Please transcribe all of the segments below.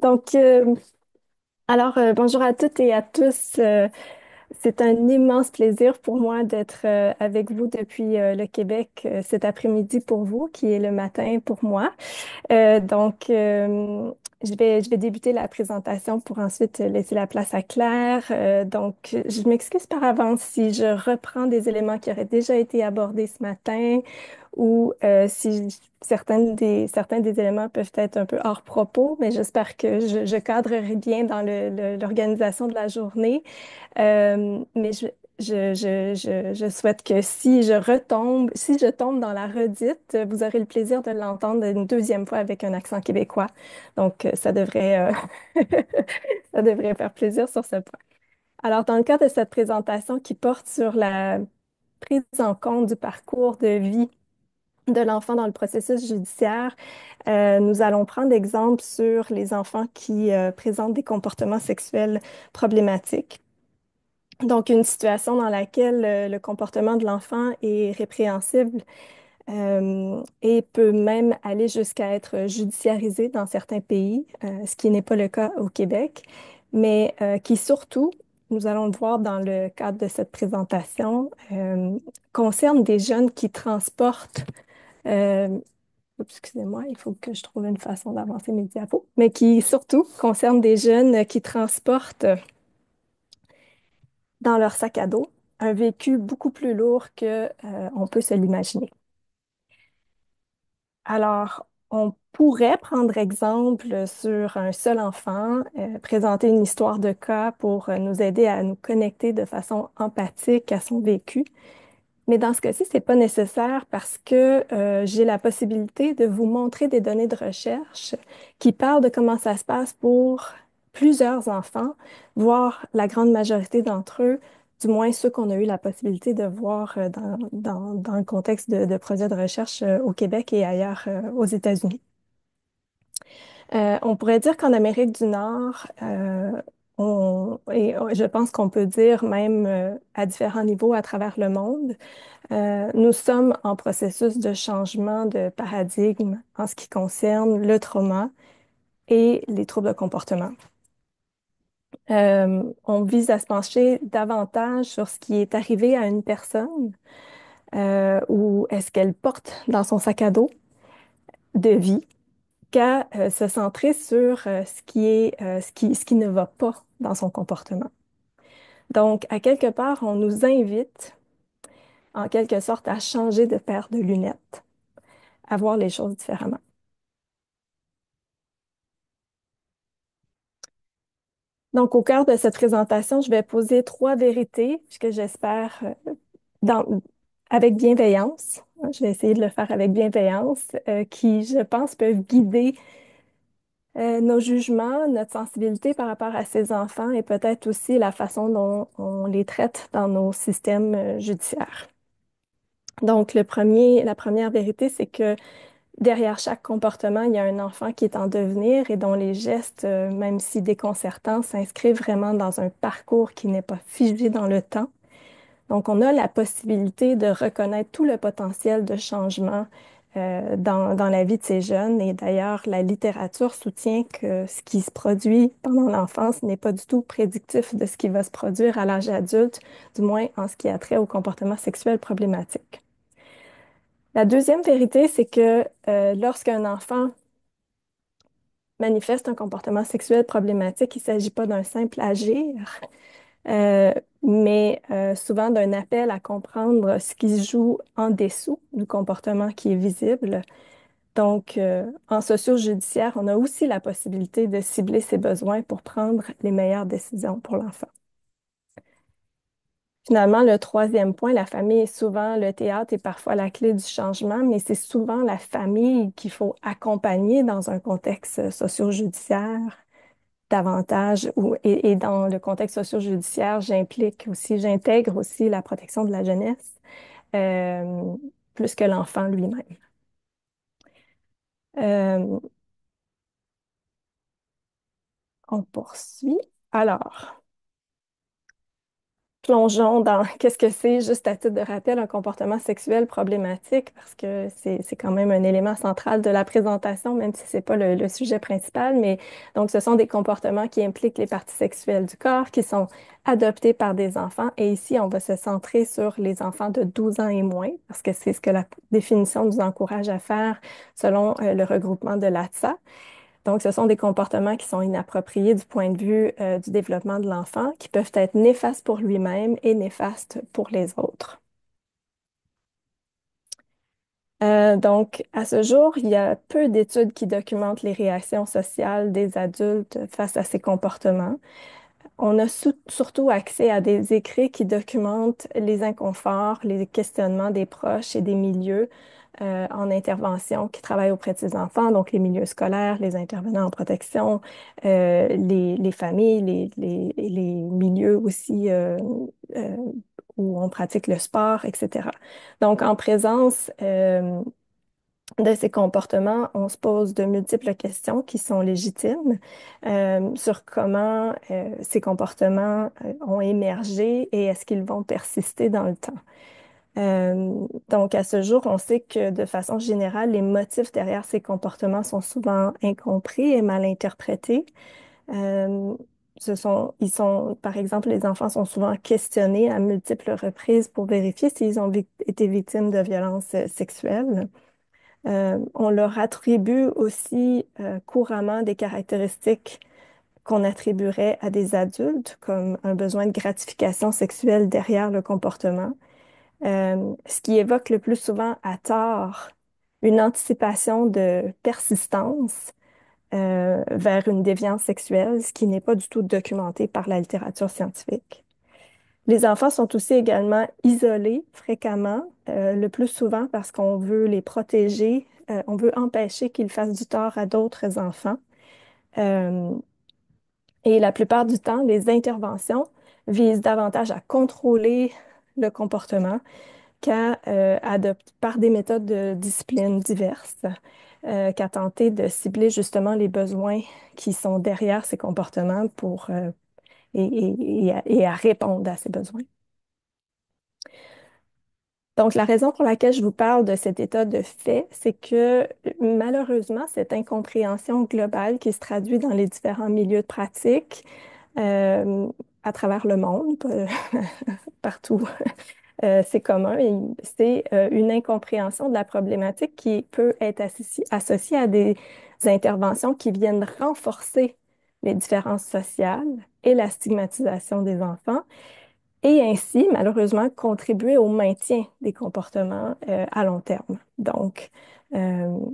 Donc, bonjour à toutes et à tous. C'est un immense plaisir pour moi d'être avec vous depuis le Québec cet après-midi pour vous, qui est le matin pour moi. Donc, je vais débuter la présentation pour ensuite laisser la place à Claire. Donc, je m'excuse par avance si je reprends des éléments qui auraient déjà été abordés ce matin ou si certains des éléments peuvent être un peu hors propos, mais j'espère que je cadrerai bien dans l'organisation de la journée. Mais je souhaite que si je tombe dans la redite, vous aurez le plaisir de l'entendre une deuxième fois avec un accent québécois. Donc, ça devrait faire plaisir sur ce point. Alors, dans le cadre de cette présentation qui porte sur la prise en compte du parcours de vie de l'enfant dans le processus judiciaire, nous allons prendre exemple sur les enfants qui présentent des comportements sexuels problématiques. Donc, une situation dans laquelle le comportement de l'enfant est répréhensible et peut même aller jusqu'à être judiciarisé dans certains pays, ce qui n'est pas le cas au Québec, mais qui surtout, nous allons le voir dans le cadre de cette présentation, concerne des jeunes qui transportent, euh, oups, excusez-moi, il faut que je trouve une façon d'avancer mes diapos, mais qui surtout concerne des jeunes qui transportent dans leur sac à dos un vécu beaucoup plus lourd que on peut se l'imaginer. Alors, on pourrait prendre exemple sur un seul enfant, présenter une histoire de cas pour nous aider à nous connecter de façon empathique à son vécu. Mais dans ce cas-ci, c'est pas nécessaire parce que j'ai la possibilité de vous montrer des données de recherche qui parlent de comment ça se passe pour plusieurs enfants, voire la grande majorité d'entre eux, du moins ceux qu'on a eu la possibilité de voir dans le contexte de projets de recherche au Québec et ailleurs aux États-Unis. On pourrait dire qu'en Amérique du Nord, je pense qu'on peut dire même à différents niveaux à travers le monde, nous sommes en processus de changement de paradigme en ce qui concerne le trauma et les troubles de comportement. On vise à se pencher davantage sur ce qui est arrivé à une personne ou est-ce qu'elle porte dans son sac à dos de vie qu'à se centrer sur ce qui ne va pas dans son comportement. Donc, à quelque part, on nous invite en quelque sorte à changer de paire de lunettes, à voir les choses différemment. Donc, au cœur de cette présentation, je vais poser trois vérités que j'espère dans- avec bienveillance. Je vais essayer de le faire avec bienveillance, qui, je pense, peuvent guider nos jugements, notre sensibilité par rapport à ces enfants et peut-être aussi la façon dont on les traite dans nos systèmes judiciaires. Donc, la première vérité, c'est que derrière chaque comportement, il y a un enfant qui est en devenir et dont les gestes, même si déconcertants, s'inscrivent vraiment dans un parcours qui n'est pas figé dans le temps. Donc, on a la possibilité de reconnaître tout le potentiel de changement dans la vie de ces jeunes. Et d'ailleurs, la littérature soutient que ce qui se produit pendant l'enfance n'est pas du tout prédictif de ce qui va se produire à l'âge adulte, du moins en ce qui a trait au comportement sexuel problématique. La deuxième vérité, c'est que lorsqu'un enfant manifeste un comportement sexuel problématique, il ne s'agit pas d'un simple agir, euh, mais souvent d'un appel à comprendre ce qui se joue en dessous du comportement qui est visible. Donc, en socio-judiciaire, on a aussi la possibilité de cibler ses besoins pour prendre les meilleures décisions pour l'enfant. Finalement, le troisième point, la famille est souvent le théâtre et parfois la clé du changement, mais c'est souvent la famille qu'il faut accompagner dans un contexte socio-judiciaire davantage. Et dans le contexte socio-judiciaire, j'intègre aussi la protection de la jeunesse euh, plus que l'enfant lui-même. Euh, on poursuit. Alors, plongeons dans qu'est-ce que c'est, juste à titre de rappel, un comportement sexuel problématique, parce que c'est quand même un élément central de la présentation, même si c'est pas le sujet principal. Mais donc, ce sont des comportements qui impliquent les parties sexuelles du corps, qui sont adoptés par des enfants. Et ici, on va se centrer sur les enfants de 12 ans et moins, parce que c'est ce que la définition nous encourage à faire selon le regroupement de l'ATSA. Donc, ce sont des comportements qui sont inappropriés du point de vue du développement de l'enfant, qui peuvent être néfastes pour lui-même et néfastes pour les autres. Donc, à ce jour, il y a peu d'études qui documentent les réactions sociales des adultes face à ces comportements. On a surtout accès à des écrits qui documentent les inconforts, les questionnements des proches et des milieux en intervention qui travaillent auprès de ces enfants, donc les milieux scolaires, les intervenants en protection, les familles, les milieux aussi euh, où on pratique le sport, etc. Donc, en présence de ces comportements, on se pose de multiples questions qui sont légitimes sur comment ces comportements ont émergé et est-ce qu'ils vont persister dans le temps. Donc, à ce jour, on sait que de façon générale, les motifs derrière ces comportements sont souvent incompris et mal interprétés. Euh, par exemple, les enfants sont souvent questionnés à multiples reprises pour vérifier s'ils ont été victimes de violences sexuelles. On leur attribue aussi couramment des caractéristiques qu'on attribuerait à des adultes, comme un besoin de gratification sexuelle derrière le comportement, ce qui évoque le plus souvent à tort une anticipation de persistance vers une déviance sexuelle, ce qui n'est pas du tout documenté par la littérature scientifique. Les enfants sont aussi également isolés fréquemment, le plus souvent parce qu'on veut les protéger, on veut empêcher qu'ils fassent du tort à d'autres enfants. Euh, et la plupart du temps, les interventions visent davantage à contrôler le comportement qu'à adopter par des méthodes de discipline diverses, qu'à tenter de cibler justement les besoins qui sont derrière ces comportements et à répondre à ces besoins. Donc, la raison pour laquelle je vous parle de cet état de fait, c'est que malheureusement, cette incompréhension globale qui se traduit dans les différents milieux de pratique euh, à travers le monde, partout, c'est commun et c'est une incompréhension de la problématique qui peut être associée à des interventions qui viennent renforcer les différences sociales et la stigmatisation des enfants et ainsi, malheureusement, contribuer au maintien des comportements à long terme. Donc,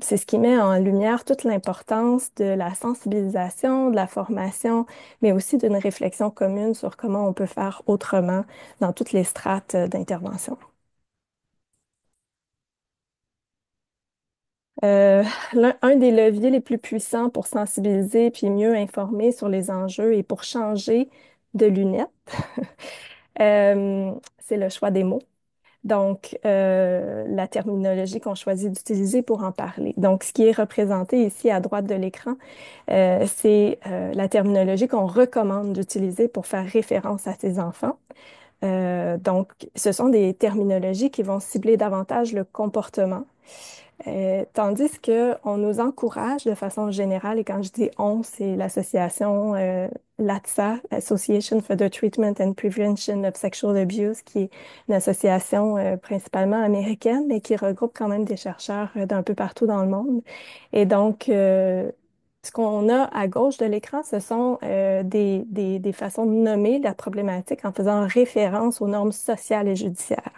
c'est ce qui met en lumière toute l'importance de la sensibilisation, de la formation, mais aussi d'une réflexion commune sur comment on peut faire autrement dans toutes les strates d'intervention. Euh, un des leviers les plus puissants pour sensibiliser puis mieux informer sur les enjeux et pour changer de lunettes, c'est le choix des mots. Donc, la terminologie qu'on choisit d'utiliser pour en parler. Donc, ce qui est représenté ici à droite de l'écran, c'est la terminologie qu'on recommande d'utiliser pour faire référence à ces enfants. Donc, ce sont des terminologies qui vont cibler davantage le comportement tandis qu'on nous encourage de façon générale, et quand je dis on, c'est l'association LATSA, Association for the Treatment and Prevention of Sexual Abuse, qui est une association principalement américaine, mais qui regroupe quand même des chercheurs d'un peu partout dans le monde. Et donc, ce qu'on a à gauche de l'écran, ce sont des façons de nommer la problématique en faisant référence aux normes sociales et judiciaires.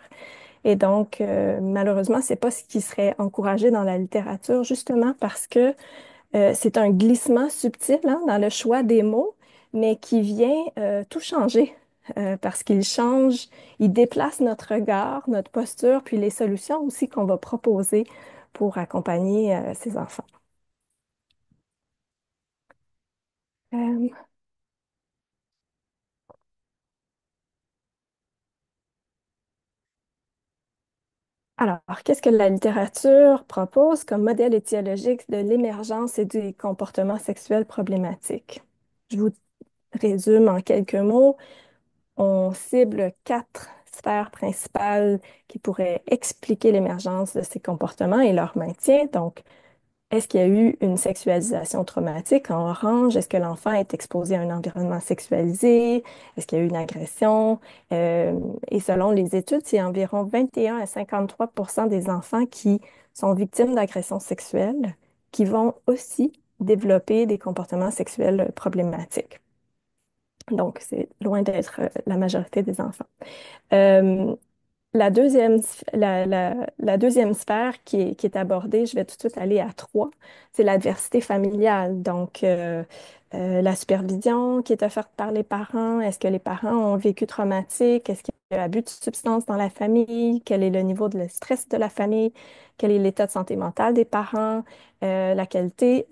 Et donc, malheureusement, c'est pas ce qui serait encouragé dans la littérature, justement parce que c'est un glissement subtil hein, dans le choix des mots, mais qui vient tout changer parce qu'il change, il déplace notre regard, notre posture, puis les solutions aussi qu'on va proposer pour accompagner ces enfants. Euh, alors, qu'est-ce que la littérature propose comme modèle étiologique de l'émergence et des comportements sexuels problématiques? Je vous résume en quelques mots. on cible quatre sphères principales qui pourraient expliquer l'émergence de ces comportements et leur maintien. Donc, est-ce qu'il y a eu une sexualisation traumatique en orange? Est-ce que l'enfant est exposé à un environnement sexualisé? Est-ce qu'il y a eu une agression? Euh, et selon les études, c'est environ 21 à 53 des enfants qui sont victimes d'agressions sexuelles qui vont aussi développer des comportements sexuels problématiques. Donc, c'est loin d'être la majorité des enfants. Euh, la deuxième sphère qui est abordée, je vais tout de suite aller à trois, c'est l'adversité familiale. Donc, la supervision qui est offerte par les parents. Est-ce que les parents ont vécu traumatique? Est-ce qu'il y a abus de substances dans la famille? Quel est le niveau de stress de la famille? Quel est l'état de santé mentale des parents? La qualité,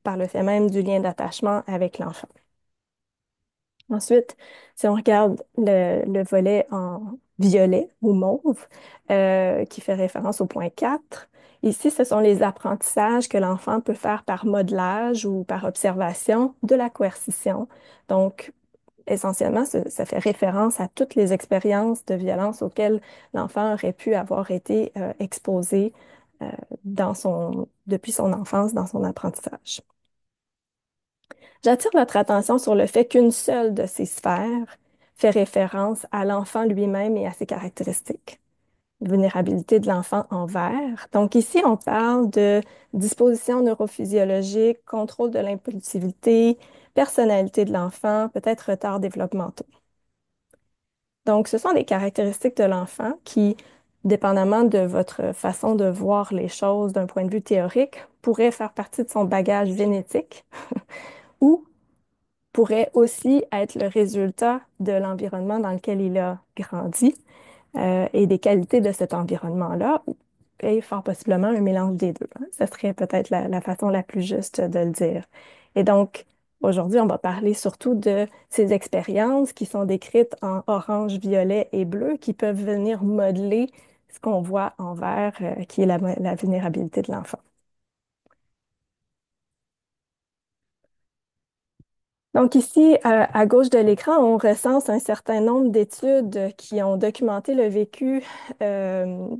par le fait même, du lien d'attachement avec l'enfant. Ensuite, si on regarde le volet en violet ou mauve, qui fait référence au point 4, ici, ce sont les apprentissages que l'enfant peut faire par modelage ou par observation de la coercition. Donc, essentiellement, ça fait référence à toutes les expériences de violence auxquelles l'enfant aurait pu avoir été exposé depuis son enfance, dans son apprentissage. J'attire votre attention sur le fait qu'une seule de ces sphères fait référence à l'enfant lui-même et à ses caractéristiques. Vulnérabilité de l'enfant envers. Donc ici, on parle de disposition neurophysiologique, contrôle de l'impulsivité, personnalité de l'enfant, peut-être retard développementaux. Donc ce sont des caractéristiques de l'enfant qui, dépendamment de votre façon de voir les choses d'un point de vue théorique, pourraient faire partie de son bagage génétique ou pourrait aussi être le résultat de l'environnement dans lequel il a grandi et des qualités de cet environnement-là, et fort possiblement un mélange des deux, hein. Ce serait peut-être la façon la plus juste de le dire. Et donc, aujourd'hui, on va parler surtout de ces expériences qui sont décrites en orange, violet et bleu, qui peuvent venir modeler ce qu'on voit en vert, qui est la vulnérabilité de l'enfant. Donc ici, à gauche de l'écran, on recense un certain nombre d'études qui ont documenté le vécu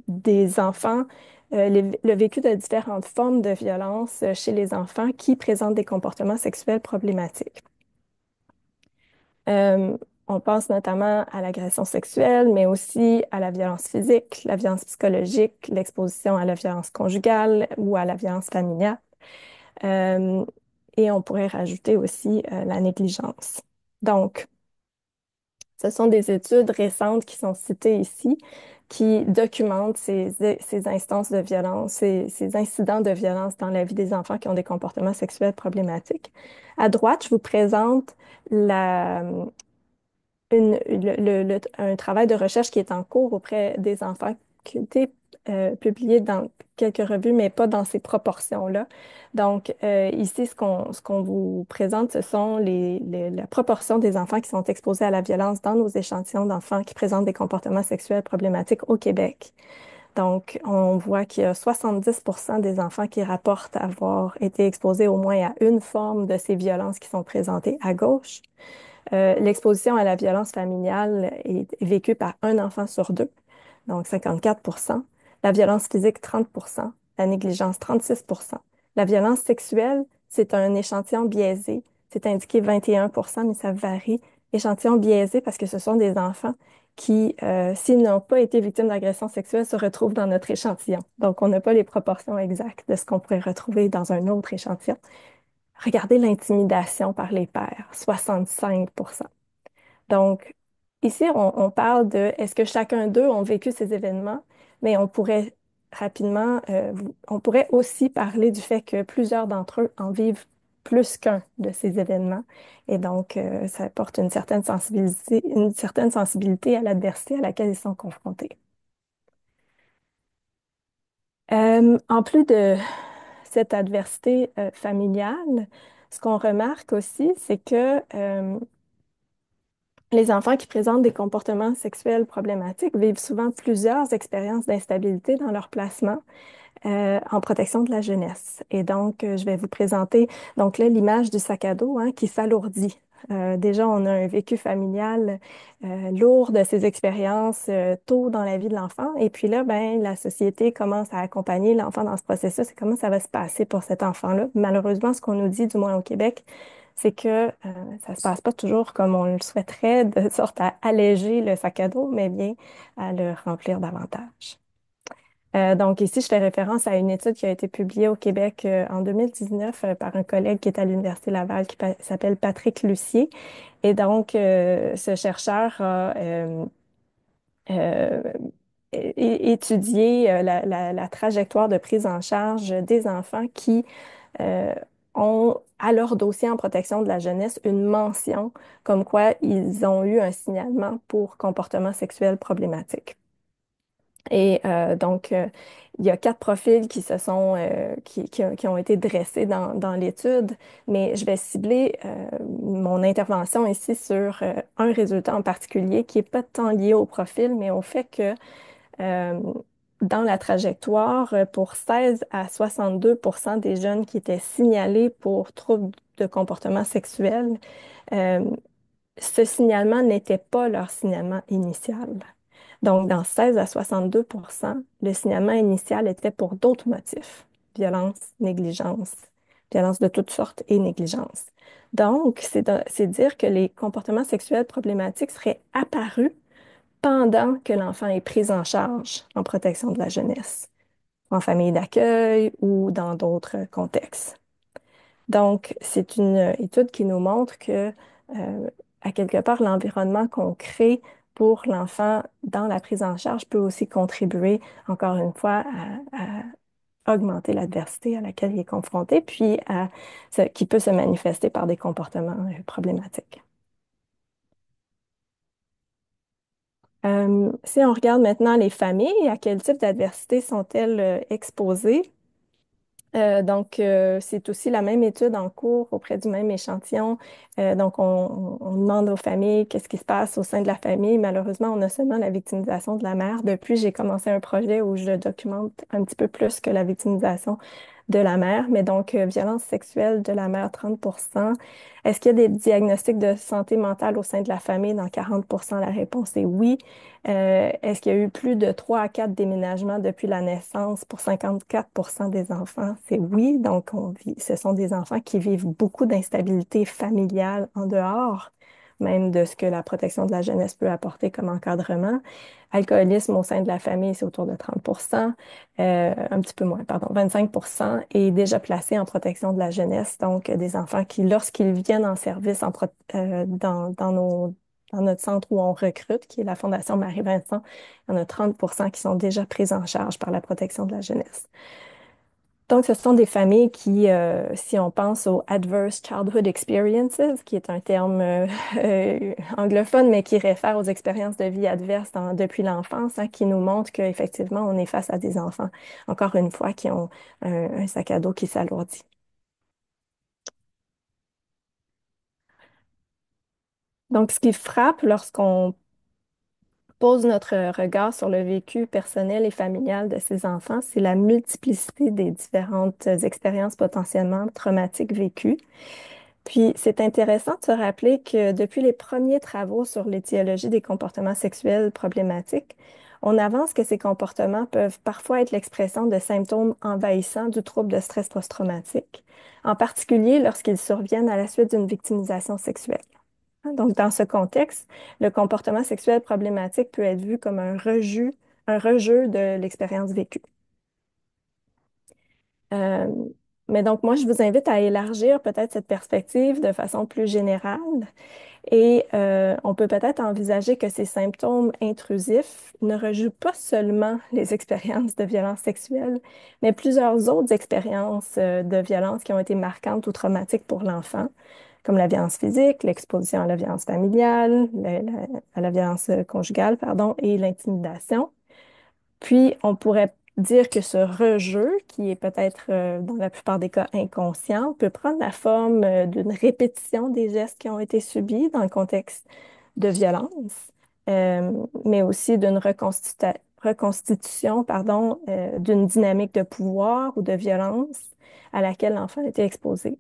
des enfants, le vécu de différentes formes de violence chez les enfants qui présentent des comportements sexuels problématiques. Euh, on pense notamment à l'agression sexuelle, mais aussi à la violence physique, la violence psychologique, l'exposition à la violence conjugale ou à la violence familiale. Euh, et on pourrait rajouter aussi la négligence. Donc, ce sont des études récentes qui sont citées ici, qui documentent ces instances de violence, ces incidents de violence dans la vie des enfants qui ont des comportements sexuels problématiques. À droite, je vous présente la, un travail de recherche qui est en cours auprès des enfants, qui a été publié dans quelques revues, mais pas dans ces proportions-là. Donc, ici, ce qu'on vous présente, ce sont la proportion des enfants qui sont exposés à la violence dans nos échantillons d'enfants qui présentent des comportements sexuels problématiques au Québec. Donc, on voit qu'il y a 70 des enfants qui rapportent avoir été exposés au moins à une forme de ces violences qui sont présentées à gauche. L'exposition à la violence familiale est vécue par un enfant sur deux, donc 54 La violence physique, 30 La négligence, 36 La violence sexuelle, c'est un échantillon biaisé. C'est indiqué 21 mais ça varie. Échantillon biaisé parce que ce sont des enfants qui, s'ils n'ont pas été victimes d'agression sexuelle, se retrouvent dans notre échantillon. Donc, on n'a pas les proportions exactes de ce qu'on pourrait retrouver dans un autre échantillon. Regardez l'intimidation par les pairs, 65 Donc, ici, on parle de est-ce que chacun d'eux ont vécu ces événements, mais on pourrait rapidement, on pourrait aussi parler du fait que plusieurs d'entre eux en vivent plus qu'un de ces événements. Et donc, ça apporte une certaine sensibilité à l'adversité à laquelle ils sont confrontés. En plus de cette adversité familiale, ce qu'on remarque aussi, c'est que les enfants qui présentent des comportements sexuels problématiques vivent souvent plusieurs expériences d'instabilité dans leur placement en protection de la jeunesse. Et donc, je vais vous présenter donc là l'image du sac à dos hein, qui s'alourdit Déjà, on a un vécu familial lourd de ces expériences tôt dans la vie de l'enfant. Et puis là, ben, la société commence à accompagner l'enfant dans ce processus et comment ça va se passer pour cet enfant-là. Malheureusement, ce qu'on nous dit, du moins au Québec, c'est que ça se passe pas toujours comme on le souhaiterait, de sorte à alléger le sac à dos, mais bien à le remplir davantage. Donc ici, je fais référence à une étude qui a été publiée au Québec en 2019 par un collègue qui est à l'Université Laval qui s'appelle Patrick Lucier. Et donc, ce chercheur a euh, étudié la trajectoire de prise en charge des enfants qui euh, ont à leur dossier en protection de la jeunesse une mention comme quoi ils ont eu un signalement pour comportement sexuel problématique. Et il y a 4 profils qui se sont qui ont été dressés dans l'étude, mais je vais cibler mon intervention ici sur un résultat en particulier qui est pas tant lié au profil, mais au fait que euh, dans la trajectoire, pour 16 à 62 des jeunes qui étaient signalés pour troubles de comportement sexuel, euh, ce signalement n'était pas leur signalement initial. Donc, dans 16 à 62 le signalement initial était pour d'autres motifs, violence, négligence, violence de toutes sortes et négligence. Donc, c'est dire que les comportements sexuels problématiques seraient apparus pendant que l'enfant est pris en charge en protection de la jeunesse, en famille d'accueil ou dans d'autres contextes. Donc, c'est une étude qui nous montre que, à quelque part, l'environnement qu'on crée pour l'enfant dans la prise en charge peut aussi contribuer, encore une fois, à augmenter l'adversité à laquelle il est confronté, puis qui peut se manifester par des comportements problématiques. Si on regarde maintenant les familles, à quel type d'adversité sont-elles exposées? C'est aussi la même étude en cours auprès du même échantillon. On demande aux familles qu'est-ce qui se passe au sein de la famille. Malheureusement, on a seulement la victimisation de la mère. Depuis, j'ai commencé un projet où je documente un petit peu plus que la victimisation de la mère, mais violence sexuelle de la mère, 30%. Est-ce qu'il y a des diagnostics de santé mentale au sein de la famille? Dans 40%, la réponse est oui. Est-ce qu'il y a eu plus de 3 à 4 déménagements depuis la naissance pour 54% des enfants? C'est oui. Ce sont des enfants qui vivent beaucoup d'instabilité familiale en dehors, même de ce que la protection de la jeunesse peut apporter comme encadrement. Alcoolisme au sein de la famille, c'est autour de 30%, un petit peu moins, pardon, 25%, et déjà placés en protection de la jeunesse, donc des enfants qui, lorsqu'ils viennent en service dans notre centre où on recrute, qui est la Fondation Marie-Vincent, il y en a 30% qui sont déjà pris en charge par la protection de la jeunesse. Donc, ce sont des familles qui, si on pense aux Adverse Childhood Experiences, qui est un terme anglophone, mais qui réfère aux expériences de vie adverses depuis l'enfance, hein, qui nous montre qu'effectivement, on est face à des enfants, encore une fois, qui ont un sac à dos qui s'alourdit. Donc, ce qui frappe lorsqu'on pose notre regard sur le vécu personnel et familial de ces enfants, c'est la multiplicité des différentes expériences potentiellement traumatiques vécues. Puis, c'est intéressant de se rappeler que depuis les premiers travaux sur l'étiologie des comportements sexuels problématiques, on avance que ces comportements peuvent parfois être l'expression de symptômes envahissants du trouble de stress post-traumatique, en particulier lorsqu'ils surviennent à la suite d'une victimisation sexuelle. Donc, dans ce contexte, le comportement sexuel problématique peut être vu comme un rejeu de l'expérience vécue. Euh, mais donc, moi, je vous invite à élargir peut-être cette perspective de façon plus générale et on peut peut-être envisager que ces symptômes intrusifs ne rejouent pas seulement les expériences de violence sexuelle, mais plusieurs autres expériences de violence qui ont été marquantes ou traumatiques pour l'enfant, comme la violence physique, l'exposition à la violence familiale, à la violence conjugale, pardon, et l'intimidation. Puis, on pourrait dire que ce rejeu, qui est peut-être dans la plupart des cas inconscient, peut prendre la forme d'une répétition des gestes qui ont été subis dans le contexte de violence, euh, mais aussi d'une reconstitution, pardon, d'une dynamique de pouvoir ou de violence à laquelle l'enfant a été exposé.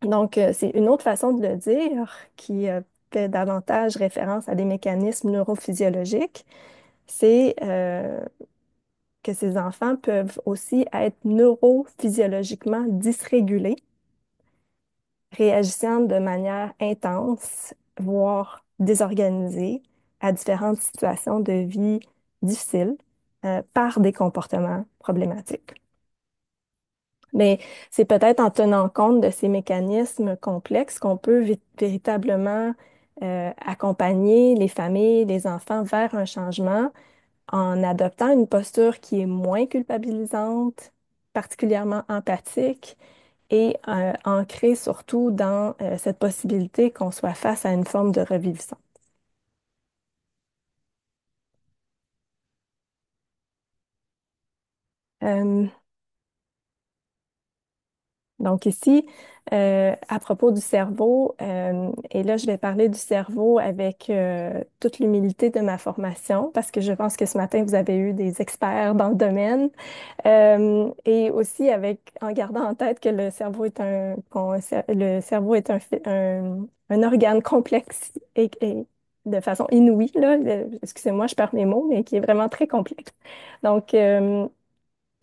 Donc, c'est une autre façon de le dire qui fait davantage référence à des mécanismes neurophysiologiques. C'est que ces enfants peuvent aussi être neurophysiologiquement dysrégulés, réagissant de manière intense, voire désorganisée, à différentes situations de vie difficiles par des comportements problématiques. Mais c'est peut-être en tenant compte de ces mécanismes complexes qu'on peut véritablement accompagner les familles, les enfants vers un changement en adoptant une posture qui est moins culpabilisante, particulièrement empathique et ancrée surtout dans cette possibilité qu'on soit face à une forme de reviviscence. Euh, Donc ici, à propos du cerveau, et là je vais parler du cerveau avec toute l'humilité de ma formation, parce que je pense que ce matin vous avez eu des experts dans le domaine, et aussi avec en gardant en tête que le cerveau est le cerveau est un organe complexe et de façon inouïe, là, excusez-moi, je perds mes mots, mais qui est vraiment très complexe. Donc, je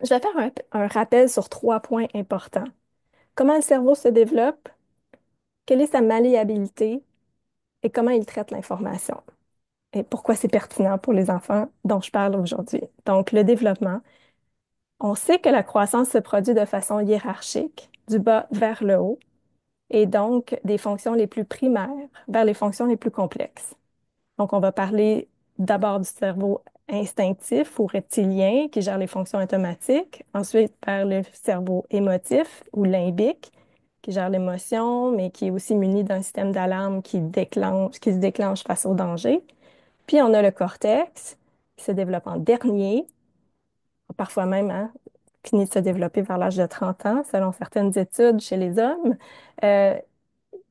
vais faire un rappel sur trois points importants. Comment le cerveau se développe, quelle est sa malléabilité et comment il traite l'information et pourquoi c'est pertinent pour les enfants dont je parle aujourd'hui. Donc, le développement. On sait que la croissance se produit de façon hiérarchique, du bas vers le haut, et donc des fonctions les plus primaires vers les fonctions les plus complexes. Donc, on va parler d'abord du cerveau instinctif ou reptilien qui gère les fonctions automatiques, ensuite vers le cerveau émotif ou limbique qui gère l'émotion, mais qui est aussi muni d'un système d'alarme qui se déclenche face au danger. Puis on a le cortex qui se développe en dernier, parfois même hein, finit de se développer vers l'âge de 30 ans, selon certaines études chez les hommes. Euh,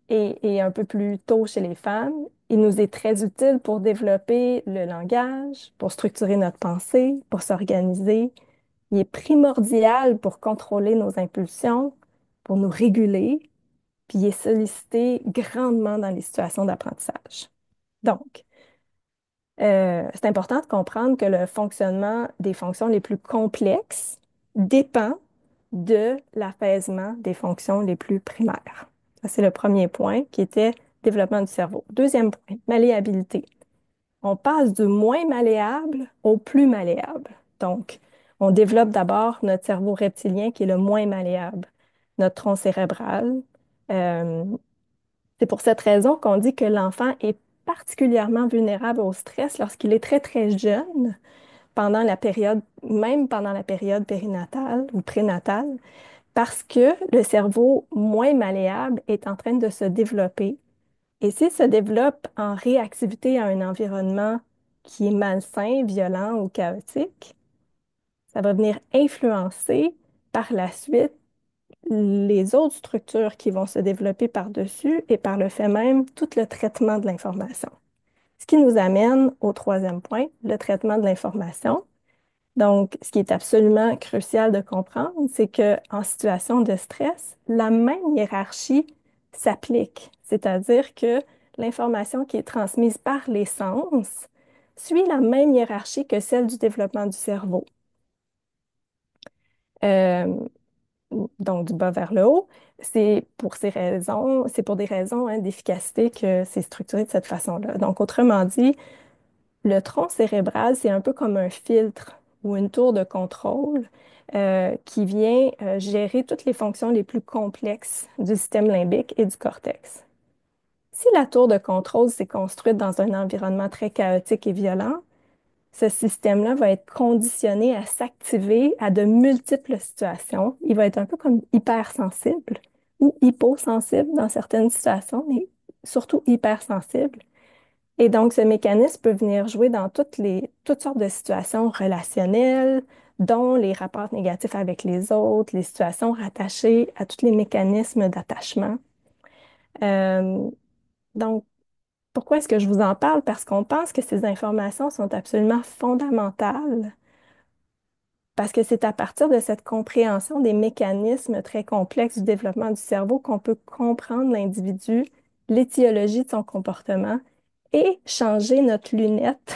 et un peu plus tôt chez les femmes. Il nous est très utile pour développer le langage, pour structurer notre pensée, pour s'organiser. Il est primordial pour contrôler nos impulsions, pour nous réguler, puis il est sollicité grandement dans les situations d'apprentissage. Donc, c'est important de comprendre que le fonctionnement des fonctions les plus complexes dépend de l'apaisement des fonctions les plus primaires. Ça, c'est le premier point qui était développement du cerveau. Deuxième point, malléabilité. On passe du moins malléable au plus malléable. Donc, on développe d'abord notre cerveau reptilien qui est le moins malléable, notre tronc cérébral. Euh, c'est pour cette raison qu'on dit que l'enfant est particulièrement vulnérable au stress lorsqu'il est très, très jeune, pendant la période, même pendant la période périnatale ou prénatale, parce que le cerveau moins malléable est en train de se développer. Et s'il se développe en réactivité à un environnement qui est malsain, violent ou chaotique, ça va venir influencer par la suite les autres structures qui vont se développer par-dessus et par le fait même tout le traitement de l'information. Ce qui nous amène au troisième point, le traitement de l'information. Donc, ce qui est absolument crucial de comprendre, c'est qu'en situation de stress, la même hiérarchie s'applique, c'est-à-dire que l'information qui est transmise par les sens suit la même hiérarchie que celle du développement du cerveau. Euh, donc du bas vers le haut. C'est pour des raisons hein, d'efficacité que c'est structuré de cette façon-là. Donc, autrement dit, le tronc cérébral, c'est un peu comme un filtre ou une tour de contrôle qui vient gérer toutes les fonctions les plus complexes du système limbique et du cortex. Si la tour de contrôle s'est construite dans un environnement très chaotique et violent, ce système-là va être conditionné à s'activer à de multiples situations. Il va être un peu comme hypersensible ou hyposensible dans certaines situations, mais surtout hypersensible. Et donc, ce mécanisme peut venir jouer dans toutes sortes de situations relationnelles, dont les rapports négatifs avec les autres, les situations rattachées à tous les mécanismes d'attachement. Euh, donc, pourquoi est-ce que je vous en parle? Parce qu'on pense que ces informations sont absolument fondamentales parce que c'est à partir de cette compréhension des mécanismes très complexes du développement du cerveau qu'on peut comprendre l'individu, l'étiologie de son comportement et changer notre lunette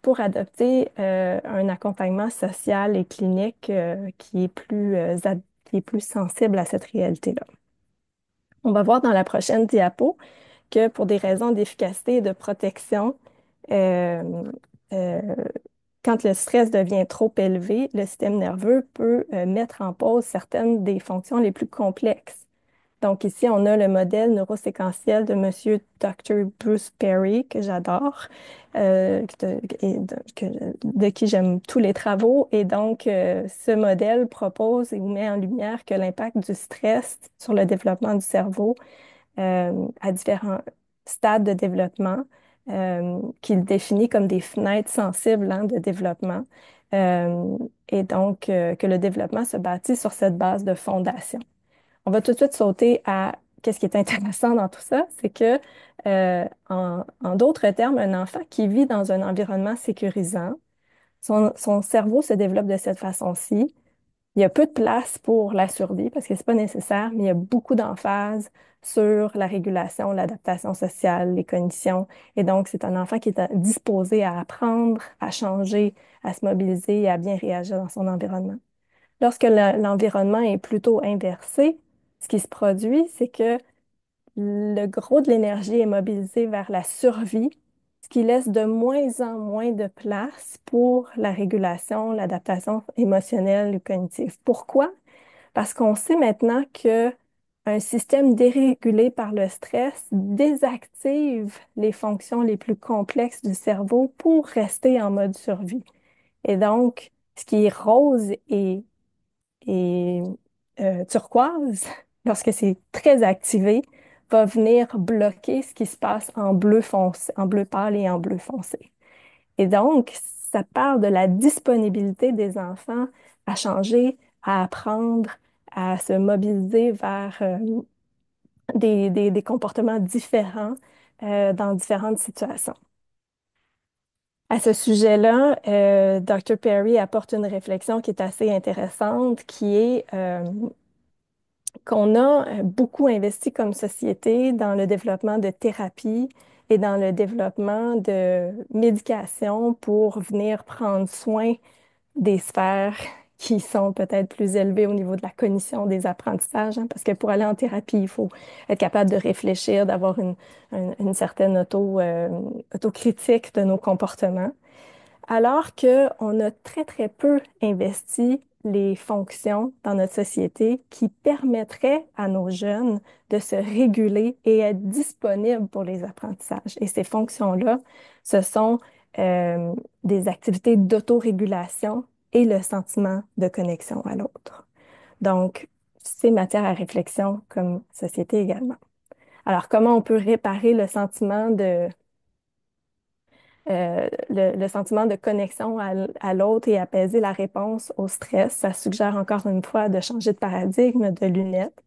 pour adopter un accompagnement social et clinique qui est plus sensible à cette réalité-là. On va voir dans la prochaine diapo que pour des raisons d'efficacité et de protection, euh, euh, quand le stress devient trop élevé, le système nerveux peut mettre en pause certaines des fonctions les plus complexes. Donc ici, on a le modèle neuroséquentiel de Monsieur Dr. Bruce Perry, que j'adore, de qui j'aime tous les travaux. Et donc, ce modèle propose et vous met en lumière que l'impact du stress sur le développement du cerveau à différents stades de développement qu'il définit comme des fenêtres sensibles hein, de développement. Et donc, que le développement se bâtit sur cette base de fondation. On va tout de suite sauter à qu'est-ce qui est intéressant dans tout ça, c'est que, en d'autres termes, un enfant qui vit dans un environnement sécurisant, son cerveau se développe de cette façon-ci. Il y a peu de place pour la survie parce que c'est pas nécessaire, mais il y a beaucoup d'emphase sur la régulation, l'adaptation sociale, les cognitions. Et donc, c'est un enfant qui est disposé à apprendre, à changer, à se mobiliser et à bien réagir dans son environnement. Lorsque l'environnement est plutôt inversé, ce qui se produit, c'est que le gros de l'énergie est mobilisé vers la survie, ce qui laisse de moins en moins de place pour la régulation, l'adaptation émotionnelle ou cognitive. Pourquoi? Parce qu'on sait maintenant que un système dérégulé par le stress désactive les fonctions les plus complexes du cerveau pour rester en mode survie. Et donc, ce qui est rose et turquoise, lorsque c'est très activé, va venir bloquer ce qui se passe en bleu foncé, en bleu pâle et en bleu foncé. Et donc, ça parle de la disponibilité des enfants à changer, à apprendre, à se mobiliser vers des comportements différents dans différentes situations. À ce sujet-là, Dr. Perry apporte une réflexion qui est assez intéressante, qui est qu'on a beaucoup investi comme société dans le développement de thérapies et dans le développement de médications pour venir prendre soin des sphères qui sont peut-être plus élevées au niveau de la cognition, des apprentissages, hein, parce que pour aller en thérapie, il faut être capable de réfléchir, d'avoir une certaine autocritique de nos comportements. Alors qu'on a très, très peu investi les fonctions dans notre société qui permettraient à nos jeunes de se réguler et être disponibles pour les apprentissages. Et ces fonctions-là, ce sont des activités d'autorégulation et le sentiment de connexion à l'autre. Donc, c'est matière à réflexion comme société également. Alors, comment on peut réparer le sentiment le sentiment de connexion à l'autre et apaiser la réponse au stress? Ça suggère encore une fois de changer de paradigme, de lunettes,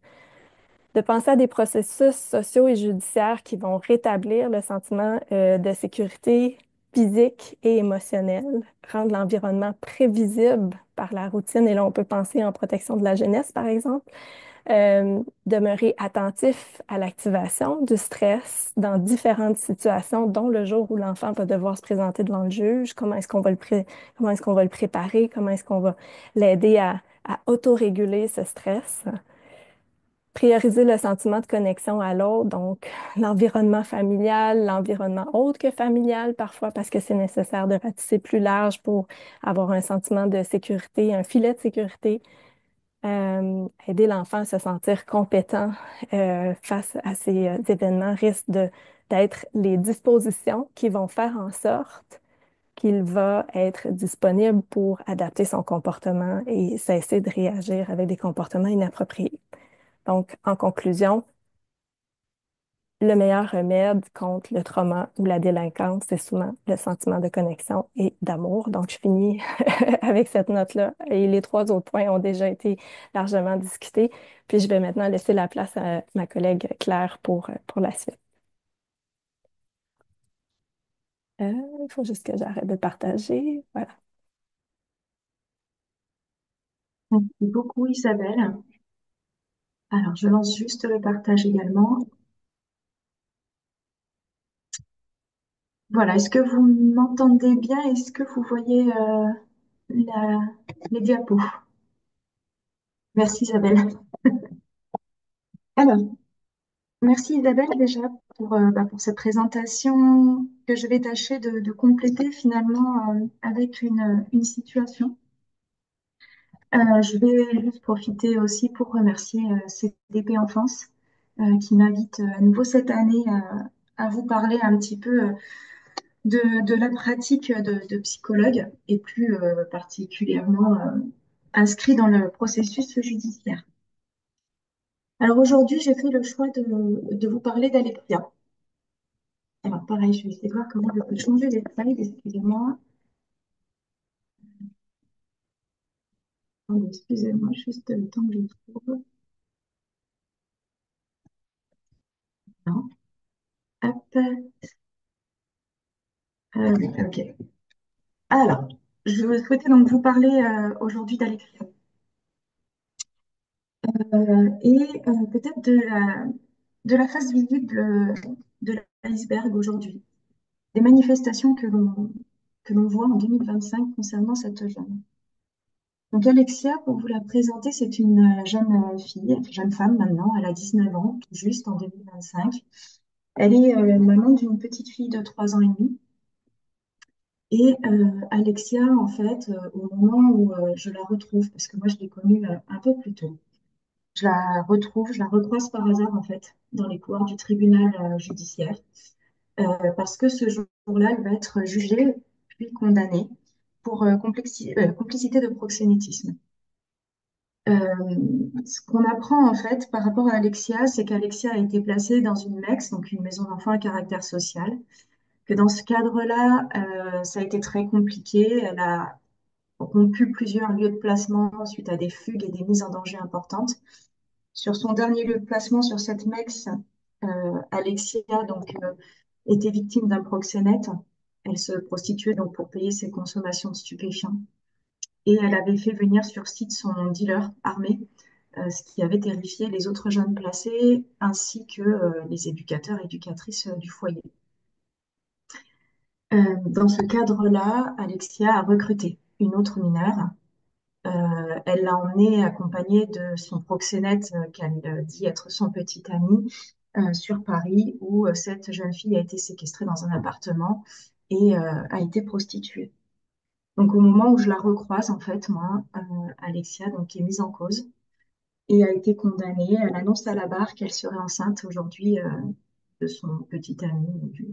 de penser à des processus sociaux et judiciaires qui vont rétablir le sentiment de sécurité physique et émotionnelle, rendre l'environnement prévisible par la routine. Et là, on peut penser en protection de la jeunesse, par exemple. Demeurer attentif à l'activation du stress dans différentes situations, dont le jour où l'enfant va devoir se présenter devant le juge, comment est-ce qu'on va le préparer, comment est-ce qu'on va l'aider à autoréguler ce stress. Prioriser le sentiment de connexion à l'autre, donc l'environnement familial, l'environnement autre que familial parfois parce que c'est nécessaire de ratisser plus large pour avoir un sentiment de sécurité, un filet de sécurité. Aider l'enfant à se sentir compétent face à ces événements risque d'être les dispositions qui vont faire en sorte qu'il va être disponible pour adapter son comportement et cesser de réagir avec des comportements inappropriés. Donc, en conclusion, le meilleur remède contre le trauma ou la délinquance, c'est souvent le sentiment de connexion et d'amour. Donc, je finis avec cette note-là. Et les trois autres points ont déjà été largement discutés. Puis, je vais maintenant laisser la place à ma collègue Claire pour la suite. Il faut juste que j'arrête de partager. Voilà. Merci beaucoup Isabelle. Alors, je lance juste le partage également. Voilà, est-ce que vous m'entendez bien? Est-ce que vous voyez la- les diapos? Merci Isabelle. Alors, merci Isabelle déjà pour cette présentation que je vais tâcher de compléter finalement avec une situation. Je vais juste profiter aussi pour remercier CDP Enfance qui m'invite à nouveau cette année à vous parler un petit peu de la pratique de psychologue et plus particulièrement inscrit dans le processus judiciaire. Alors aujourd'hui, j'ai fait le choix de vous parler d'Alexia. Alors pareil, je vais essayer de voir comment je peux changer les slides, excusez-moi. Attendez, excusez-moi, juste le temps que je trouve. Non. Hop, oui, ok. Alors, je souhaitais donc vous parler aujourd'hui d'Alexia et peut-être de la face visible de l'iceberg aujourd'hui, des manifestations que l'on voit en 2025 concernant cette jeune. Donc Alexia, pour vous la présenter, c'est une jeune fille, jeune femme maintenant, elle a 19 ans, tout juste en 2025. Elle est maman d'une petite fille de 3 ans et demi. Et Alexia, en fait, au moment où je la retrouve, parce que moi je l'ai connue un peu plus tôt, je la retrouve, je la recroise par hasard, en fait, dans les couloirs du tribunal judiciaire, parce que ce jour-là, elle va être jugée puis condamnée pour complicité de proxénétisme. Ce qu'on apprend en fait par rapport à Alexia, c'est qu'Alexia a été placée dans une MEX, donc une maison d'enfants à caractère social, que dans ce cadre-là, ça a été très compliqué. Elle a rompu plusieurs lieux de placement suite à des fugues et des mises en danger importantes. Sur son dernier lieu de placement sur cette MEX, Alexia était victime d'un proxénète. Elle se prostituait donc pour payer ses consommations de stupéfiants. Et elle avait fait venir sur site son dealer armé, ce qui avait terrifié les autres jeunes placés ainsi que les éducateurs et éducatrices du foyer. Dans ce cadre-là, Alexia a recruté une autre mineure. Elle l'a emmenée accompagnée de son proxénète qu'elle dit être son petit ami sur Paris où cette jeune fille a été séquestrée dans un appartement et a été prostituée. Donc au moment où je la recroise, en fait, moi, Alexia donc, est mise en cause et a été condamnée. Elle annonce à la barre qu'elle serait enceinte aujourd'hui de son petit ami,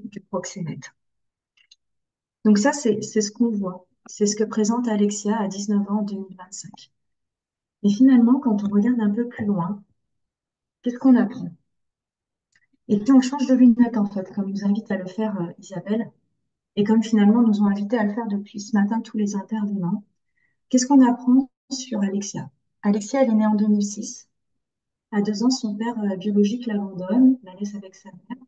du proxénète. Donc ça, c'est ce qu'on voit. C'est ce que présente Alexia à 19 ans en 2025. Et finalement, quand on regarde un peu plus loin, qu'est-ce qu'on apprend? Et puis on change de lunettes, en fait, comme nous invite à le faire Isabelle, et comme finalement nous ont invité à le faire depuis ce matin tous les intervenants. Qu'est-ce qu'on apprend sur Alexia? Alexia, elle est née en 2006. À 2 ans, son père biologique l'abandonne, la laisse avec sa mère.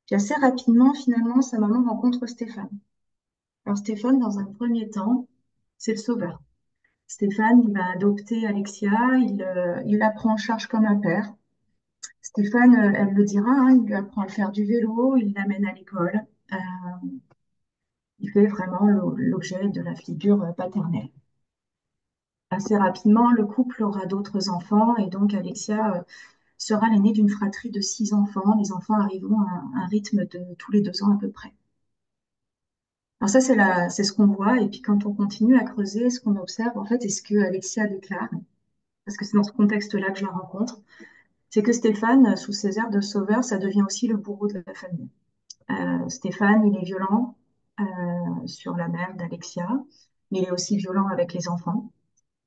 Puis assez rapidement, finalement, sa maman rencontre Stéphane. Alors Stéphane, dans un premier temps, c'est le sauveur. Stéphane, il va adopter Alexia, il la prend en charge comme un père. Stéphane, elle le dira, hein, il lui apprend à faire du vélo, il l'amène à l'école. Euh, il fait vraiment l'objet de la figure paternelle. Assez rapidement, le couple aura d'autres enfants et donc Alexia sera l'aînée d'une fratrie de 6 enfants. Les enfants arriveront à un rythme de tous les 2 ans à peu près. Alors ça, c'est ce qu'on voit. Et puis quand on continue à creuser, ce qu'on observe, en fait, et ce que Alexia déclare, parce que c'est dans ce contexte-là que je la rencontre, c'est que Stéphane, sous ses airs de sauveur, ça devient aussi le bourreau de la famille. Stéphane, il est violent sur la mère d'Alexia, mais il est aussi violent avec les enfants,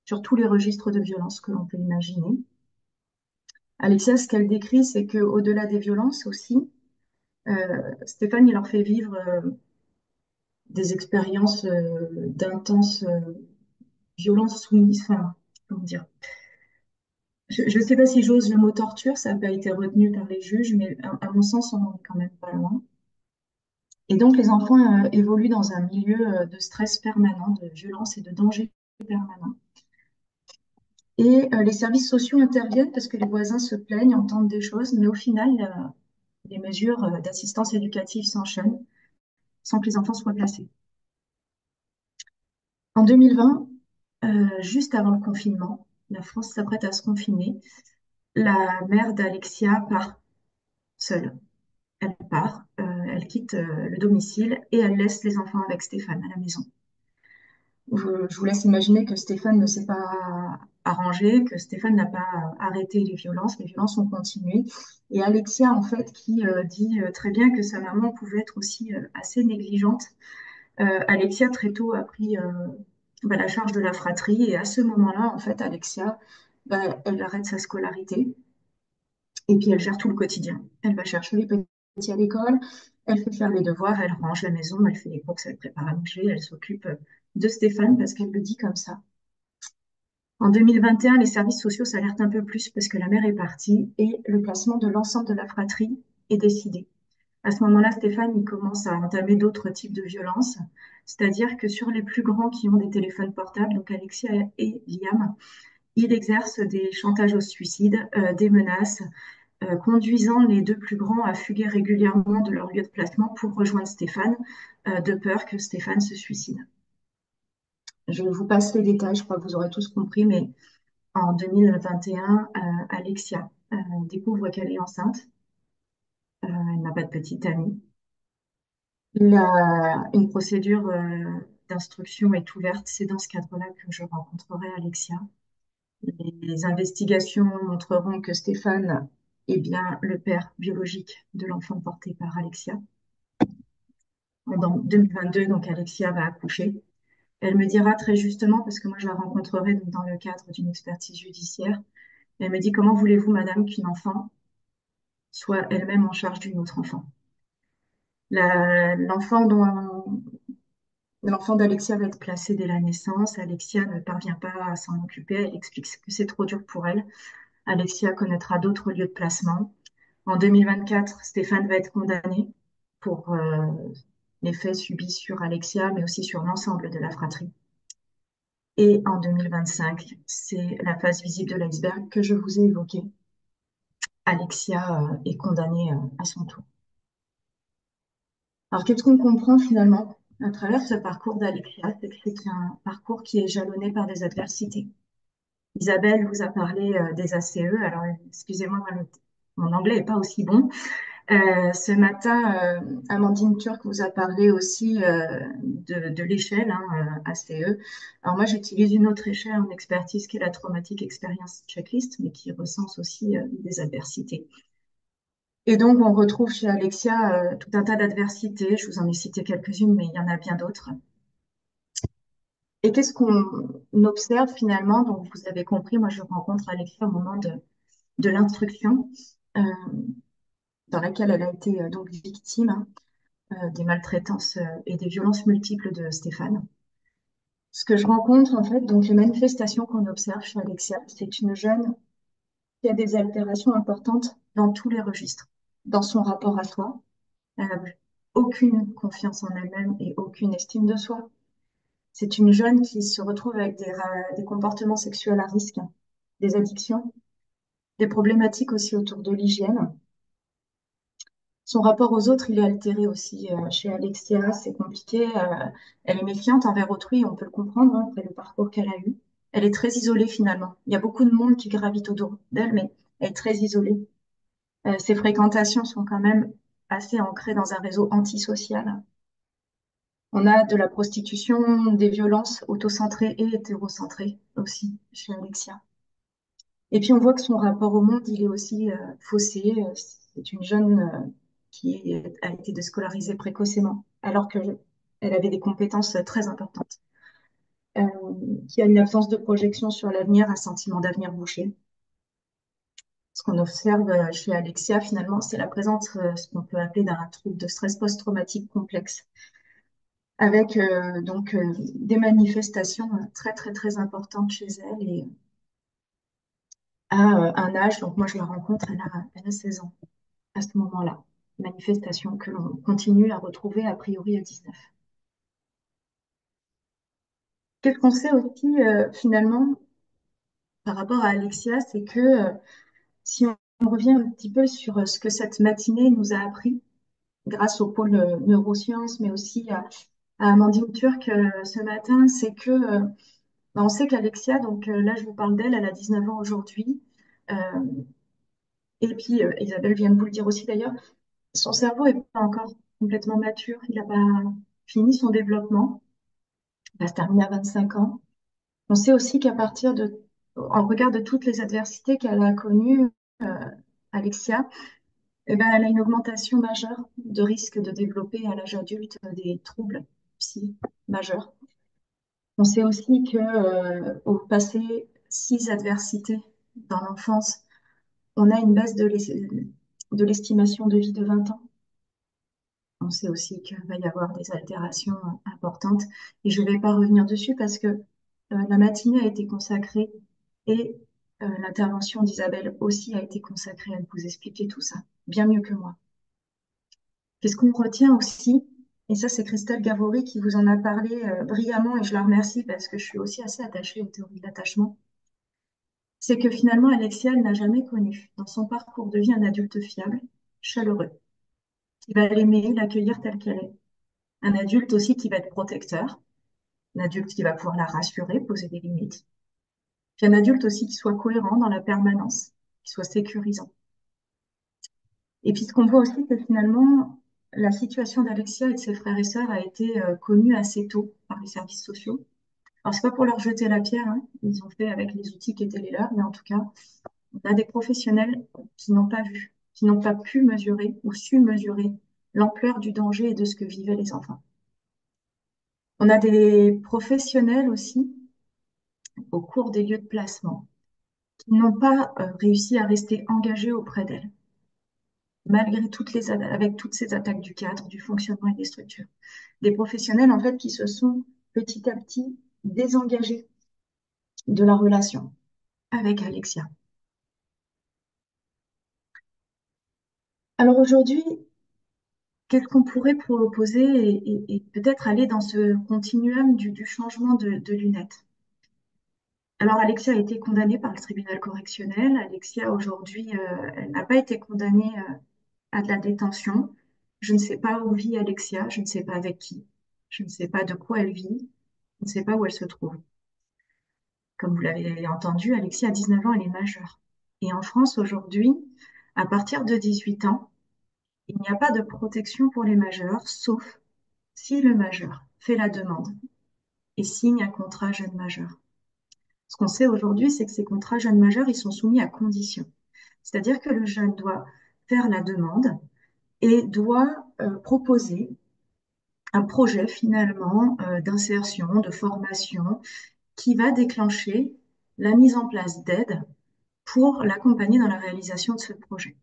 sur tous les registres de violence que l'on peut imaginer. Alexia, ce qu'elle décrit, c'est qu'au-delà des violences aussi, Stéphane, il leur fait vivre des expériences d'intense violence soumise, enfin, comment dire. Je ne sais pas si j'ose le mot torture, ça n'a pas été retenu par les juges, mais à mon sens, on en est quand même pas loin. Et donc, les enfants évoluent dans un milieu de stress permanent, de violence et de danger permanent. Et les services sociaux interviennent parce que les voisins se plaignent, entendent des choses, mais au final, les mesures d'assistance éducative s'enchaînent sans que les enfants soient placés. En 2020, juste avant le confinement, la France s'apprête à se confiner. La mère d'Alexia part seule. Elle part, elle quitte le domicile et elle laisse les enfants avec Stéphane à la maison. Je vous laisse imaginer que Stéphane ne s'est pas arrangé, que Stéphane n'a pas arrêté les violences ont continué. Et Alexia, en fait, qui dit très bien que sa maman pouvait être aussi assez négligente. Alexia, très tôt, a pris la charge de la fratrie. Et à ce moment-là, en fait, Alexia, elle arrête sa scolarité et puis elle gère tout le quotidien. Elle va chercher les petits à l'école, elle fait faire les devoirs, elle range la maison, elle fait les courses, elle prépare à manger, elle s'occupe de Stéphane parce qu'elle le dit comme ça. En 2021, les services sociaux s'alertent un peu plus parce que la mère est partie et le placement de l'ensemble de la fratrie est décidé. À ce moment-là, Stéphane, il commence à entamer d'autres types de violences, c'est-à-dire que sur les plus grands qui ont des téléphones portables, donc Alexia et Liam, il exerce des chantages au suicide, des menaces, conduisant les deux plus grands à fuguer régulièrement de leur lieu de placement pour rejoindre Stéphane, de peur que Stéphane se suicide. Je vous passe les détails, je crois que vous aurez tous compris, mais en 2021, Alexia découvre qu'elle est enceinte. Elle n'a pas de petite amie. Une procédure d'instruction est ouverte. C'est dans ce cadre-là que je rencontrerai Alexia. Les investigations montreront que Stéphane est bien le père biologique de l'enfant porté par Alexia. En 2022, donc Alexia va accoucher. Elle me dira très justement, parce que moi je la rencontrerai dans le cadre d'une expertise judiciaire, elle me dit comment voulez-vous, madame, qu'une enfant soit elle-même en charge d'une autre enfant. L'enfant l'enfant d'Alexia va être placé dès la naissance. Alexia ne parvient pas à s'en occuper. Elle explique que c'est trop dur pour elle. Alexia connaîtra d'autres lieux de placement. En 2024, Stéphane va être condamné pour les faits subis sur Alexia, mais aussi sur l'ensemble de la fratrie. Et en 2025, c'est la phase visible de l'iceberg que je vous ai évoquée. Alexia est condamnée à son tour. Alors, qu'est-ce qu'on comprend finalement à travers ce parcours d'Alexia? C'est que c'est un parcours qui est jalonné par des adversités. Isabelle vous a parlé des ACE. Alors, excusez-moi, mon anglais n'est pas aussi bon. Ce matin, Amandine Turc vous a parlé aussi de l'échelle ACE. Alors moi, j'utilise une autre échelle en expertise qui est la Traumatic Experience Checklist, mais qui recense aussi des adversités. Et donc, on retrouve chez Alexia tout un tas d'adversités. Je vous en ai cité quelques-unes, mais il y en a bien d'autres. Et qu'est-ce qu'on observe finalement? Donc, vous avez compris, moi, je rencontre Alexia au moment de l'instruction, euh, dans laquelle elle a été donc victime des maltraitances et des violences multiples de Stéphane. Ce que je rencontre, en fait, donc les manifestations qu'on observe chez Alexia, c'est une jeune qui a des altérations importantes dans tous les registres, dans son rapport à soi. Elle n'a aucune confiance en elle-même et aucune estime de soi. C'est une jeune qui se retrouve avec des comportements sexuels à risque, des addictions, des problématiques aussi autour de l'hygiène. Son rapport aux autres, il est altéré aussi chez Alexia, c'est compliqué. Elle est méfiante envers autrui, on peut le comprendre après le parcours qu'elle a eu. Elle est très isolée finalement. Il y a beaucoup de monde qui gravite autour d'elle, mais elle est très isolée. Ses fréquentations sont quand même assez ancrées dans un réseau antisocial. On a de la prostitution, des violences autocentrées et hétérocentrées aussi chez Alexia. Et puis on voit que son rapport au monde, il est aussi faussé. C'est une jeune a été déscolarisée précocement, alors qu'elle avait des compétences très importantes. Euh, qui a une absence de projection sur l'avenir, un sentiment d'avenir bouché. Ce qu'on observe chez Alexia, finalement, c'est la présence, ce qu'on peut appeler d'un trouble de stress post-traumatique complexe, avec des manifestations très, très, très importantes chez elle et à un âge, donc moi je la rencontre, elle a 16 ans à ce moment-là. Manifestation que l'on continue à retrouver a priori à 19. Qu'est-ce qu'on sait aussi finalement par rapport à Alexia, c'est que si on revient un petit peu sur ce que cette matinée nous a appris, grâce au pôle neurosciences, mais aussi à Amandine Turc ce matin, c'est que on sait qu'Alexia, donc là je vous parle d'elle, elle a 19 ans aujourd'hui, euh, et puis Isabelle vient de vous le dire aussi d'ailleurs, son cerveau n'est pas encore complètement mature, il n'a pas fini son développement, il va se terminer à 25 ans. On sait aussi qu'à partir de, en regard de toutes les adversités qu'elle a connues, euh, Alexia, eh ben, elle a une augmentation majeure de risque de développer à l'âge adulte des troubles psy majeurs. On sait aussi que, au passé 6 adversités dans l'enfance, on a une baisse de l'estimation de vie de 20 ans. On sait aussi qu'il va y avoir des altérations importantes. Et je ne vais pas revenir dessus parce que la matinée a été consacrée et l'intervention d'Isabelle aussi a été consacrée à vous expliquer tout ça, bien mieux que moi. Qu'est-ce qu'on retient aussi? Et ça, c'est Christelle Gavory qui vous en a parlé brillamment et je la remercie parce que je suis aussi assez attachée aux théories de l'attachement. C'est que finalement, Alexia, elle n'a jamais connu dans son parcours de vie un adulte fiable, chaleureux, qui va l'aimer, l'accueillir telle qu'elle est. Un adulte aussi qui va être protecteur, un adulte qui va pouvoir la rassurer, poser des limites. Puis un adulte aussi qui soit cohérent dans la permanence, qui soit sécurisant. Et puis ce qu'on voit aussi, c'est que finalement, la situation d'Alexia et de ses frères et sœurs a été connue assez tôt par les services sociaux. Alors, c'est pas pour leur jeter la pierre, hein. Ils ont fait avec les outils qui étaient les leurs, mais en tout cas, on a des professionnels qui n'ont pas vu, qui n'ont pas pu mesurer ou su mesurer l'ampleur du danger et de ce que vivaient les enfants. On a des professionnels aussi au cours des lieux de placement qui n'ont pas réussi à rester engagés auprès d'elles, malgré avec toutes ces attaques du cadre, du fonctionnement et des structures. Des professionnels en fait qui se sont petit à petit désengagés de la relation avec Alexia. Alors aujourd'hui, qu'est-ce qu'on pourrait proposer et peut-être aller dans ce continuum du changement de lunettes? Alors, Alexia a été condamnée par le tribunal correctionnel. Alexia, aujourd'hui, elle n'a pas été condamnée à de la détention. Je ne sais pas où vit Alexia, je ne sais pas avec qui, je ne sais pas de quoi elle vit, je ne sais pas où elle se trouve. Comme vous l'avez entendu, Alexia a 19 ans, elle est majeure. Et en France, aujourd'hui, à partir de 18 ans, il n'y a pas de protection pour les majeurs, sauf si le majeur fait la demande et signe un contrat jeune majeur. Ce qu'on sait aujourd'hui, c'est que ces contrats jeunes majeurs, ils sont soumis à conditions. C'est-à-dire que le jeune doit faire la demande et doit proposer un projet finalement d'insertion, de formation qui va déclencher la mise en place d'aides pour l'accompagner dans la réalisation de ce projet.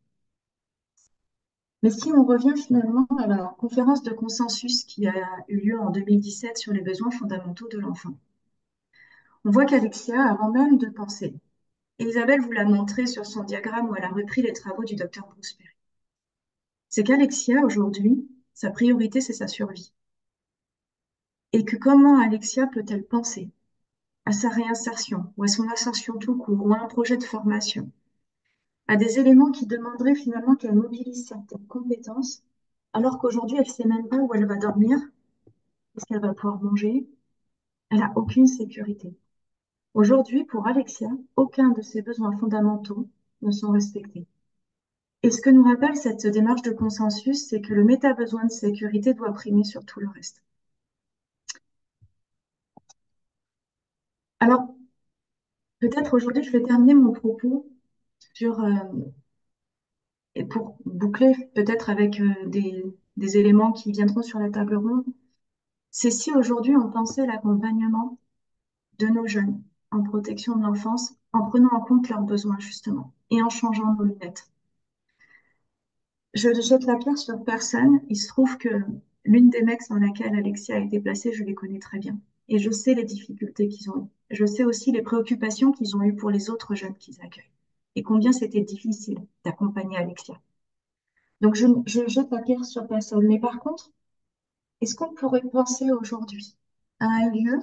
Mais si on revient finalement à la conférence de consensus qui a eu lieu en 2017 sur les besoins fondamentaux de l'enfant, on voit qu'Alexia, avant même de penser, et Isabelle vous l'a montré sur son diagramme où elle a repris les travaux du docteur Bruce Perry, c'est qu'Alexia, aujourd'hui, sa priorité, c'est sa survie. Et que comment Alexia peut-elle penser à sa réinsertion ou à son insertion tout court ou à un projet de formation, à des éléments qui demanderaient finalement qu'elle mobilise certaines compétences, alors qu'aujourd'hui, elle ne sait même pas où elle va dormir, est-ce qu'elle va pouvoir manger, elle n'a aucune sécurité. Aujourd'hui, pour Alexia, aucun de ses besoins fondamentaux ne sont respectés. Et ce que nous rappelle cette démarche de consensus, c'est que le méta-besoin de sécurité doit primer sur tout le reste. Alors, peut-être aujourd'hui, je vais terminer mon propos sur, et pour boucler peut-être avec des éléments qui viendront sur la table ronde, c'est si aujourd'hui on pensait l'accompagnement de nos jeunes en protection de l'enfance en prenant en compte leurs besoins justement et en changeant nos lunettes. Je ne jette la pierre sur personne. Il se trouve que l'une des mecs dans laquelle Alexia a été placée, je les connais très bien. Et je sais les difficultés qu'ils ont eues. Je sais aussi les préoccupations qu'ils ont eues pour les autres jeunes qu'ils accueillent. Et combien c'était difficile d'accompagner Alexia. Donc je jette la pierre sur personne. Mais par contre, est-ce qu'on pourrait penser aujourd'hui à un lieu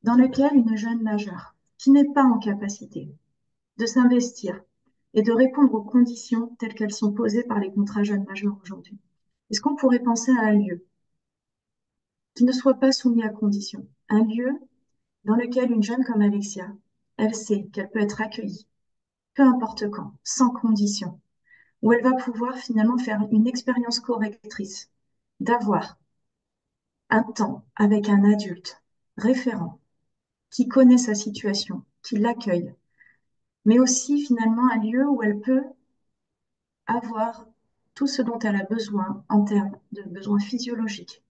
dans lequel une jeune majeure qui n'est pas en capacité de s'investir et de répondre aux conditions telles qu'elles sont posées par les contrats jeunes majeurs aujourd'hui? Est-ce qu'on pourrait penser à un lieu qui ne soit pas soumis à conditions? Un lieu dans lequel une jeune comme Alexia, elle sait qu'elle peut être accueillie, peu importe quand, sans condition, où elle va pouvoir finalement faire une expérience correctrice, d'avoir un temps avec un adulte référent qui connaît sa situation, qui l'accueille, mais aussi finalement un lieu où elle peut avoir tout ce dont elle a besoin en termes de besoins physiologiques,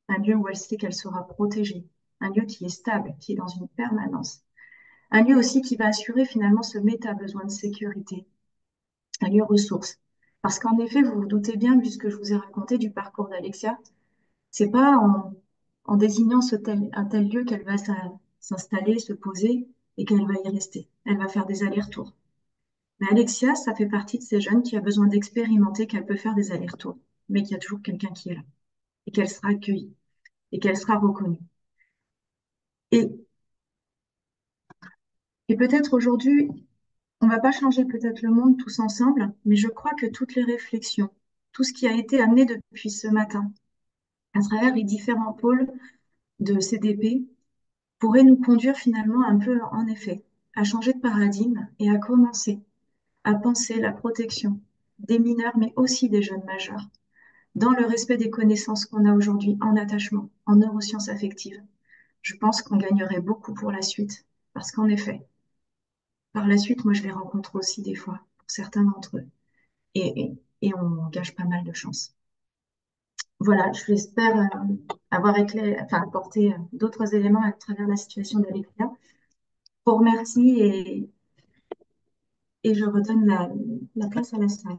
un lieu où elle sait qu'elle sera protégée, un lieu qui est stable, qui est dans une permanence, un lieu aussi qui va assurer finalement ce méta-besoin de sécurité, un lieu ressource. Parce qu'en effet, vous vous doutez bien, vu ce que je vous ai raconté du parcours d'Alexia, c'est pas en désignant un tel lieu qu'elle va s'installer, se poser et qu'elle va y rester. Elle va faire des allers-retours. Mais Alexia, ça fait partie de ces jeunes qui a besoin d'expérimenter qu'elle peut faire des allers-retours, mais qu'il y a toujours quelqu'un qui est là et qu'elle sera accueillie et qu'elle sera reconnue. Et, et peut-être aujourd'hui, on ne va pas changer peut-être le monde tous ensemble, mais je crois que toutes les réflexions, tout ce qui a été amené depuis ce matin, à travers les différents pôles de CDP, pourrait nous conduire finalement un peu, en effet, à changer de paradigme et à commencer à penser la protection des mineurs, mais aussi des jeunes majeurs, dans le respect des connaissances qu'on a aujourd'hui en attachement, en neurosciences affectives. Je pense qu'on gagnerait beaucoup pour la suite, parce qu'en effet, par la suite, moi je les rencontre aussi des fois, pour certains d'entre eux, et on gage pas mal de chance. Voilà, je l'espère avoir enfin, apporté d'autres éléments à travers la situation d'Alexia. Je vous remercie et je redonne la place à la salle.